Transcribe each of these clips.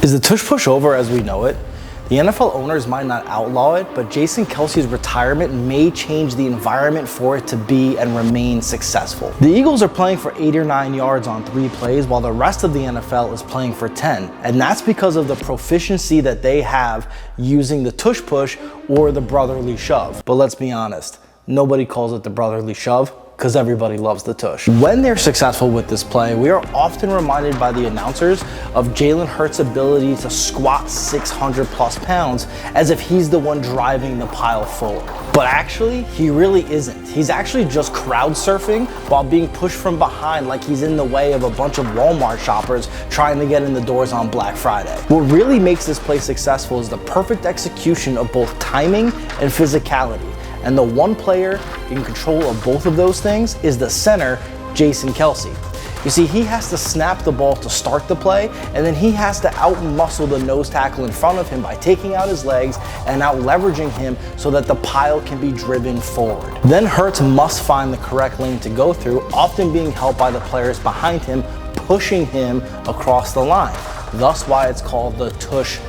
Is the tush push over as we know it? The NFL owners might not outlaw it, but Jason Kielce's retirement may change the environment for it to be and remain successful. The Eagles are playing for 8 or 9 yards on 3 plays, while the rest of the NFL is playing for 10. And that's because of the proficiency that they have using the tush push or the brotherly shove. But let's be honest, nobody calls it the brotherly shove, because everybody loves the tush. When they're successful with this play, we are often reminded by the announcers of Jalen Hurts' ability to squat 600 plus pounds as if he's the one driving the pile forward. But actually, he really isn't. He's actually just crowd surfing while being pushed from behind like he's in the way of a bunch of Walmart shoppers trying to get in the doors on Black Friday. What really makes this play successful is the perfect execution of both timing and physicality. And the one player in control of both of those things is the center, Jason Kielce. You see, he has to snap the ball to start the play, and then he has to out-muscle the nose tackle in front of him by taking out his legs and out-leveraging him so that the pile can be driven forward. Then Hurts must find the correct lane to go through, often being helped by the players behind him, pushing him across the line. Thus why it's called the tush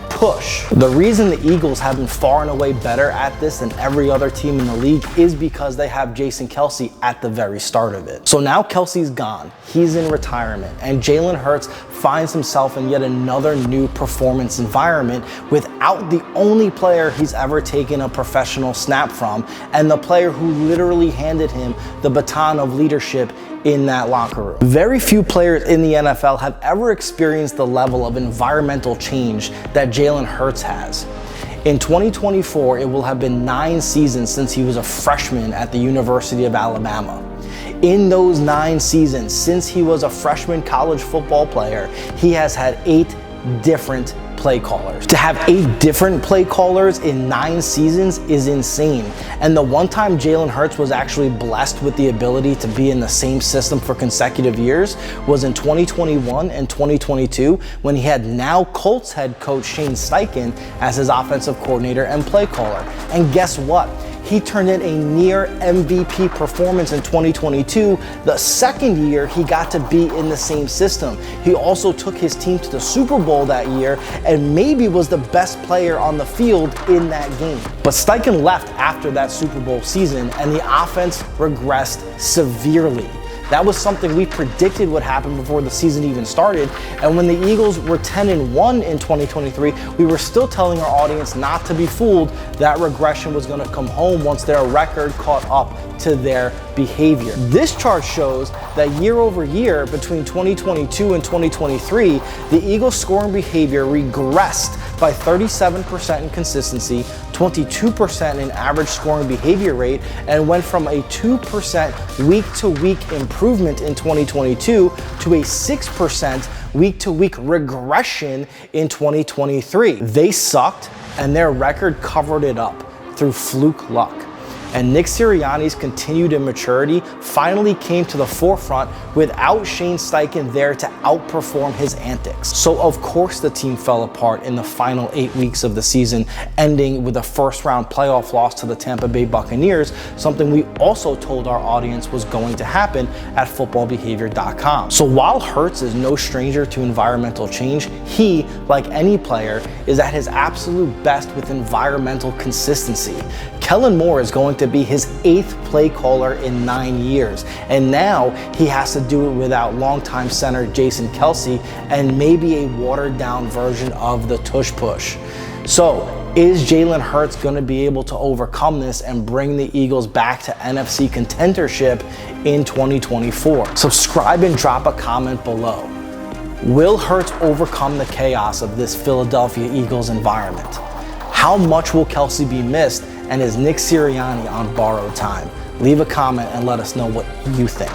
push. The reason the Eagles have been far and away better at this than every other team in the league is because they have Jason Kielce at the very start of it. So now Kelce's gone, he's in retirement, and Jalen Hurts finds himself in yet another new performance environment without the only player he's ever taken a professional snap from, and the player who literally handed him the baton of leadership in that locker room. Very few players in the NFL have ever experienced the level of environmental change that Jalen Hurts has. In 2024, it will have been 9 seasons since he was a freshman at the University of Alabama. In those 9 seasons, since he was a freshman college football player, he has had 8 different play callers. To have 8 different play callers in 9 seasons is insane. And the one time Jalen Hurts was actually blessed with the ability to be in the same system for consecutive years was in 2021 and 2022 when he had now Colts head coach Shane Steichen as his offensive coordinator and play caller. And guess what? He turned in a near MVP performance in 2022, the second year he got to be in the same system. He also took his team to the Super Bowl that year and maybe was the best player on the field in that game. But Steichen left after that Super Bowl season and the offense regressed severely. That was something we predicted would happen before the season even started. And when the Eagles were 10-1 in 2023, we were still telling our audience not to be fooled. That regression was going to come home once their record caught up to their behavior. This chart shows that year over year between 2022 and 2023, the Eagles' scoring behavior regressed by 37% in consistency, 22% in average scoring behavior rate, and went from a 2% week-to-week improvement in 2022 to a 6% week-to-week regression in 2023. They sucked, and their record covered it up through fluke luck. And Nick Sirianni's continued immaturity finally came to the forefront without Shane Steichen there to outperform his antics. So of course the team fell apart in the final 8 weeks of the season, ending with a first-round playoff loss to the Tampa Bay Buccaneers, something we also told our audience was going to happen at footballbehavior.com. So while Hurts is no stranger to environmental change, he, like any player, is at his absolute best with environmental consistency. Kellen Moore is going to be his 8th play caller in 9 years. And now he has to do it without longtime center Jason Kielce and maybe a watered down version of the tush push. So is Jalen Hurts going to be able to overcome this and bring the Eagles back to NFC contendership in 2024? Subscribe and drop a comment below. Will Hurts overcome the chaos of this Philadelphia Eagles environment? How much will Kelce be missed? And is Nick Sirianni on borrowed time? Leave a comment and let us know what you think.